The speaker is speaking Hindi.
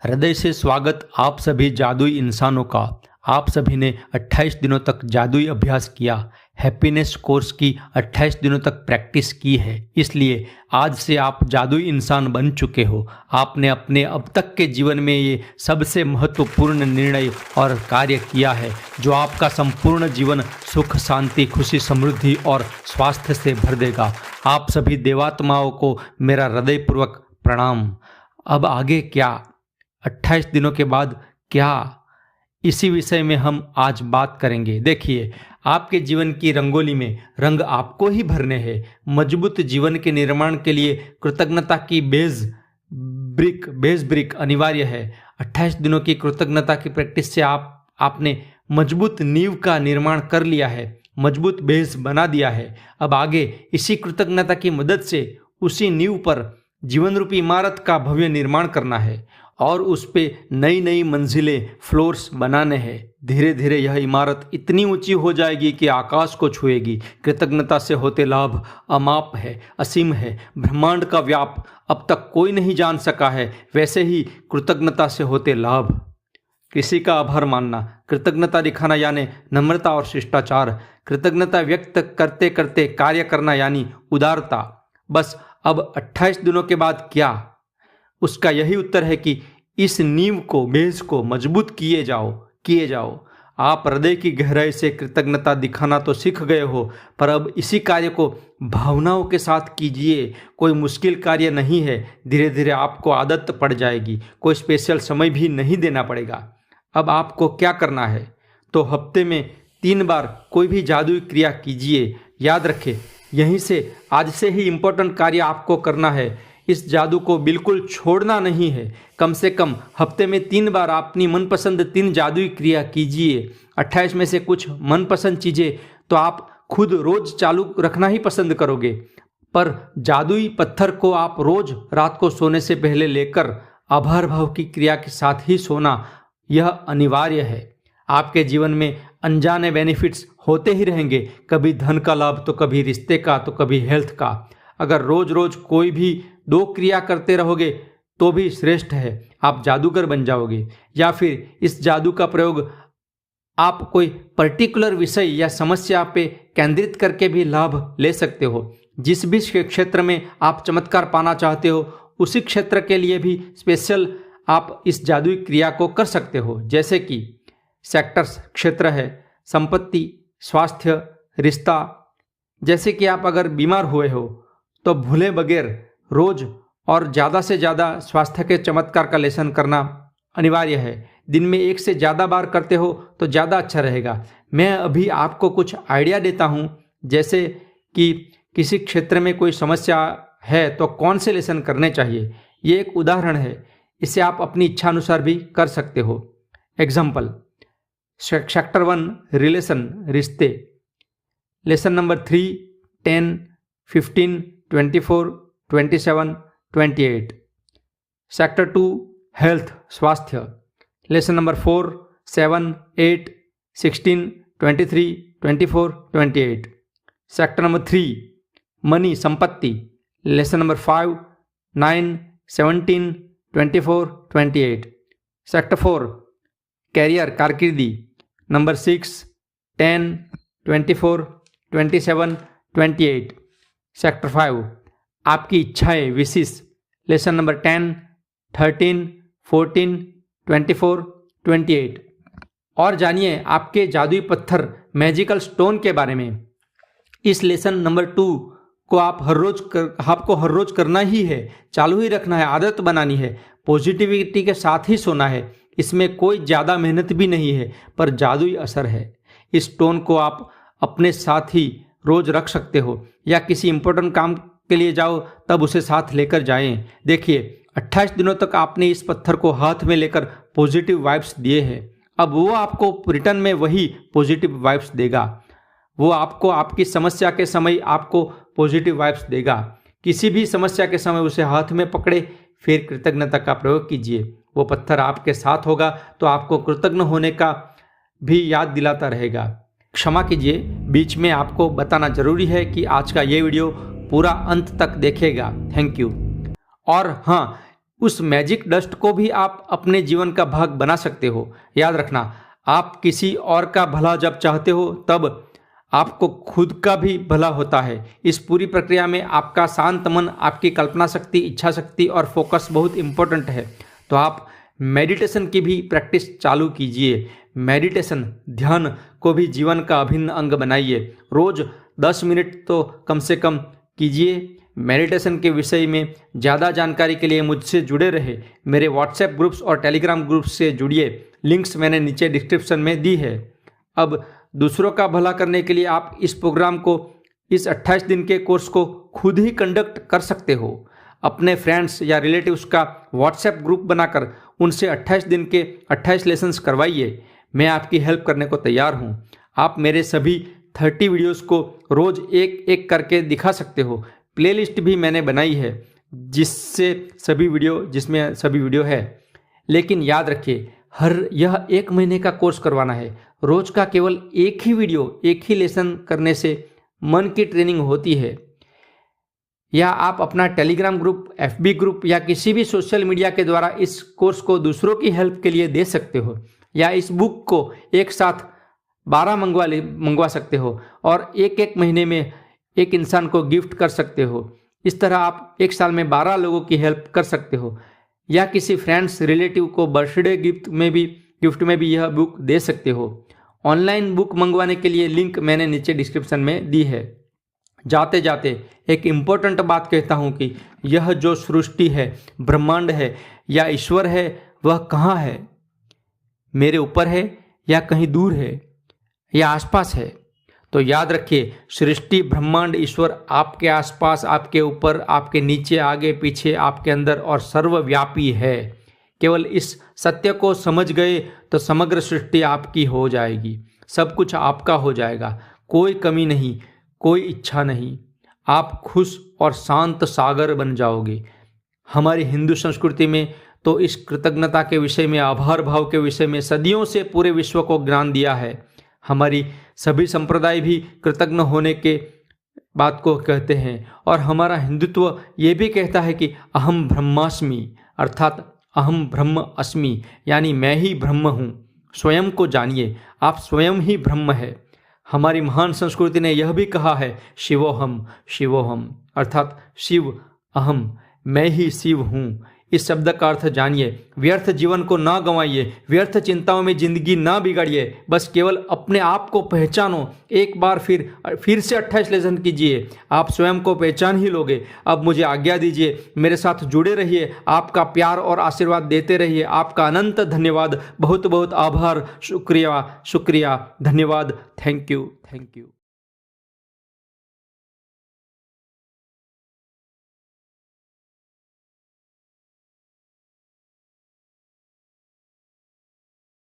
हृदय से स्वागत आप सभी जादुई इंसानों का। आप सभी ने 28 दिनों तक जादुई अभ्यास किया, हैप्पीनेस कोर्स की 28 दिनों तक प्रैक्टिस की है, इसलिए आज से आप जादुई इंसान बन चुके हो। आपने अपने अब तक के जीवन में ये सबसे महत्वपूर्ण निर्णय और कार्य किया है जो आपका संपूर्ण जीवन सुख, शांति, खुशी, समृद्धि और स्वास्थ्य से भर देगा। आप सभी देवात्माओं को मेरा हृदयपूर्वक प्रणाम। अब आगे क्या, 28 दिनों के बाद क्या, इसी विषय में हम आज बात करेंगे। देखिए, आपके जीवन की रंगोली में रंग आपको ही भरने हैं। मजबूत जीवन के निर्माण के लिए कृतज्ञता की बेस ब्रिक अनिवार्य है। 28 दिनों की कृतज्ञता की प्रैक्टिस से आपने मजबूत नींव का निर्माण कर लिया है, मजबूत बेस बना दिया है। अब आगे इसी कृतज्ञता की मदद से उसी नींव पर जीवन रूपी इमारत का भव्य निर्माण करना है और उस पे नई नई मंजिलें, फ्लोर्स बनाने हैं। धीरे धीरे यह इमारत इतनी ऊंची हो जाएगी कि आकाश को छुएगी। कृतज्ञता से होते लाभ अमाप है, असीम है। ब्रह्मांड का व्याप अब तक कोई नहीं जान सका है, वैसे ही कृतज्ञता से होते लाभ। किसी का आभार मानना, कृतज्ञता दिखाना यानी नम्रता और शिष्टाचार। कृतज्ञता व्यक्त करते करते कार्य करना यानी उदारता। बस अब 28 दिनों के बाद क्या, उसका यही उत्तर है कि इस नींव को, बेस को मजबूत किए जाओ। आप हृदय की गहराई से कृतज्ञता दिखाना तो सीख गए हो, पर अब इसी कार्य को भावनाओं के साथ कीजिए। कोई मुश्किल कार्य नहीं है, धीरे धीरे आपको आदत पड़ जाएगी। कोई स्पेशल समय भी नहीं देना पड़ेगा। अब आपको क्या करना है, तो हफ्ते में 3 बार कोई भी जादुई क्रिया कीजिए। याद रखें, यहीं से आज से ही इम्पोर्टेंट कार्य आपको करना है। इस जादू को बिल्कुल छोड़ना नहीं है। कम से कम हफ्ते में 3 बार अपनी मनपसंद 3 जादुई क्रिया कीजिए। 28 में से कुछ मनपसंद चीज़ें तो आप खुद रोज चालू रखना ही पसंद करोगे, पर जादुई पत्थर को आप रोज रात को सोने से पहले लेकर आभार भाव की क्रिया के साथ ही सोना, यह अनिवार्य है। आपके जीवन में अनजाने बेनिफिट्स होते ही रहेंगे, कभी धन का लाभ तो कभी रिश्ते का तो कभी हेल्थ का। अगर रोज रोज कोई भी 2 क्रिया करते रहोगे तो भी श्रेष्ठ है, आप जादूगर बन जाओगे। या फिर इस जादू का प्रयोग आप कोई पर्टिकुलर विषय या समस्या पे केंद्रित करके भी लाभ ले सकते हो। जिस भी क्षेत्र में आप चमत्कार पाना चाहते हो, उसी क्षेत्र के लिए भी स्पेशल आप इस जादुई क्रिया को कर सकते हो। जैसे कि सेक्टर्स क्षेत्र है, संपत्ति, स्वास्थ्य, रिश्ता। जैसे कि आप अगर बीमार हुए हो तो भूले बगैर रोज और ज़्यादा से ज़्यादा स्वास्थ्य के चमत्कार का लेसन करना अनिवार्य है। दिन में 1 से ज़्यादा बार करते हो तो ज़्यादा अच्छा रहेगा। मैं अभी आपको कुछ आइडिया देता हूँ, जैसे कि किसी क्षेत्र में कोई समस्या है तो कौन से लेसन करने चाहिए। ये एक उदाहरण है, इसे आप अपनी इच्छा अनुसार भी कर सकते हो। एग्जाम्पल, सेक्टर 1 रिलेशन, रिश्ते, लेसन नंबर 3, 10, 15, 24, 27, 28। सेक्टर 2 हेल्थ, स्वास्थ्य, lesson number 4, 7, 8, 16, 23, 24, 28। Sector number 3 money, संपत्ति, लेसन नंबर 5, 9, 17, 24, 28। सेक्टर 4 कैरियर, कारकिर्दी, नंबर 6, 10, 24, 27, 28। सेक्टर 5 आपकी इच्छाएं, विशेष, लेसन नंबर 10, 13, 14, 24, 28। और जानिए आपके जादुई पत्थर, मैजिकल स्टोन के बारे में। इस लेसन नंबर 2 को आपको हर रोज करना ही है, चालू ही रखना है, आदत बनानी है। पॉजिटिविटी के साथ ही सोना है। इसमें कोई ज़्यादा मेहनत भी नहीं है, पर जादुई असर है। इस स्टोन को आप अपने साथ ही रोज रख सकते हो, या किसी इंपॉर्टेंट काम के लिए जाओ तब उसे साथ लेकर जाएं। देखिए, 28 दिनों तक आपने इस पत्थर को हाथ में लेकर पॉजिटिव वाइब्स दिए हैं। अब वो आपको रिटर्न में वही पॉजिटिव वाइब्स देगा। वो आपको आपकी समस्या के समय आपको पॉजिटिव वाइब्स देगा। किसी भी समस्या के समय उसे हाथ में पकड़े, फिर कृतज्ञता का प्रयोग कीजिए। वो पत्थर आपके साथ होगा तो आपको कृतज्ञ होने का भी याद दिलाता रहेगा। क्षमा कीजिए, बीच में आपको बताना जरूरी है कि आज का ये वीडियो पूरा अंत तक देखेगा। Thank you. और हाँ, उस मैजिक डस्ट को भी आप अपने जीवन का भाग बना सकते हो। याद रखना, आप किसी और का भला जब चाहते हो तब आपको खुद का भी भला होता है। इस पूरी प्रक्रिया में आपका शांत मन, आपकी कल्पना शक्ति, इच्छा शक्ति और फोकस बहुत इंपॉर्टेंट है। तो आप मेडिटेशन की भी प्रैक्टिस चालू कीजिए। मेडिटेशन, ध्यान को भी जीवन का अभिन्न अंग बनाइए। रोज 10 मिनट तो कम से कम कीजिए। मेडिटेशन के विषय में ज़्यादा जानकारी के लिए मुझसे जुड़े रहे। मेरे व्हाट्सएप ग्रुप्स और टेलीग्राम ग्रुप्स से जुड़िए, लिंक्स मैंने नीचे डिस्क्रिप्शन में दी है। अब दूसरों का भला करने के लिए आप इस प्रोग्राम को, इस 28 दिन के कोर्स को खुद ही कंडक्ट कर सकते हो। अपने फ्रेंड्स या रिलेटिव्स का व्हाट्सएप ग्रुप बनाकर उनसे 28 दिन के 28 लेसन्स करवाइए। मैं आपकी हेल्प करने को तैयार हूँ। आप मेरे सभी 30 वीडियोस को रोज़ एक एक करके दिखा सकते हो। प्लेलिस्ट भी मैंने बनाई है जिसमें सभी वीडियो है। लेकिन याद रखिए, यह 1 महीने का कोर्स करवाना है। रोज का केवल एक ही वीडियो, एक ही लेसन करने से मन की ट्रेनिंग होती है। या आप अपना टेलीग्राम ग्रुप, FB ग्रुप या किसी भी सोशल मीडिया के द्वारा इस कोर्स को दूसरों की हेल्प के लिए दे सकते हो। या इस बुक को एक साथ 12 मंगवा सकते हो और एक महीने में एक इंसान को गिफ्ट कर सकते हो। इस तरह आप 1 साल में 12 लोगों की हेल्प कर सकते हो। या किसी फ्रेंड्स, रिलेटिव को बर्थडे गिफ्ट में भी यह बुक दे सकते हो। ऑनलाइन बुक मंगवाने के लिए लिंक मैंने नीचे डिस्क्रिप्शन में दी है। जाते जाते एक इम्पोर्टेंट बात कहता हूँ कि यह जो सृष्टि है, ब्रह्मांड है या ईश्वर है, वह कहाँ है? मेरे ऊपर है या कहीं दूर है या आसपास है? तो याद रखिए, सृष्टि, ब्रह्मांड, ईश्वर आपके आसपास, आपके ऊपर, आपके नीचे, आगे पीछे, आपके अंदर और सर्वव्यापी है। केवल इस सत्य को समझ गए तो समग्र सृष्टि आपकी हो जाएगी। सब कुछ आपका हो जाएगा। कोई कमी नहीं, कोई इच्छा नहीं। आप खुश और शांत सागर बन जाओगे। हमारी हिंदू संस्कृति में तो इस कृतज्ञता के विषय में, आभार भाव के विषय में सदियों से पूरे विश्व को ज्ञान दिया है। हमारी सभी संप्रदाय भी कृतज्ञ होने के बात को कहते हैं और हमारा हिंदुत्व ये भी कहता है कि अहम ब्रह्मास्मि, अर्थात अहम ब्रह्म अस्मि, यानी मैं ही ब्रह्म हूँ। स्वयं को जानिए, आप स्वयं ही ब्रह्म है। हमारी महान संस्कृति ने यह भी कहा है, शिवोहम शिवोहम, अर्थात शिव अहम, मैं ही शिव हूँ। इस शब्द का अर्थ जानिए। व्यर्थ जीवन को ना गंवाइए, व्यर्थ चिंताओं में जिंदगी ना बिगाड़िए। बस केवल अपने आप को पहचानो। एक बार फिर से 28 लेसन कीजिए, आप स्वयं को पहचान ही लोगे। अब मुझे आज्ञा दीजिए, मेरे साथ जुड़े रहिए, आपका प्यार और आशीर्वाद देते रहिए। आपका अनंत धन्यवाद, बहुत बहुत आभार, शुक्रिया, धन्यवाद, थैंक यू।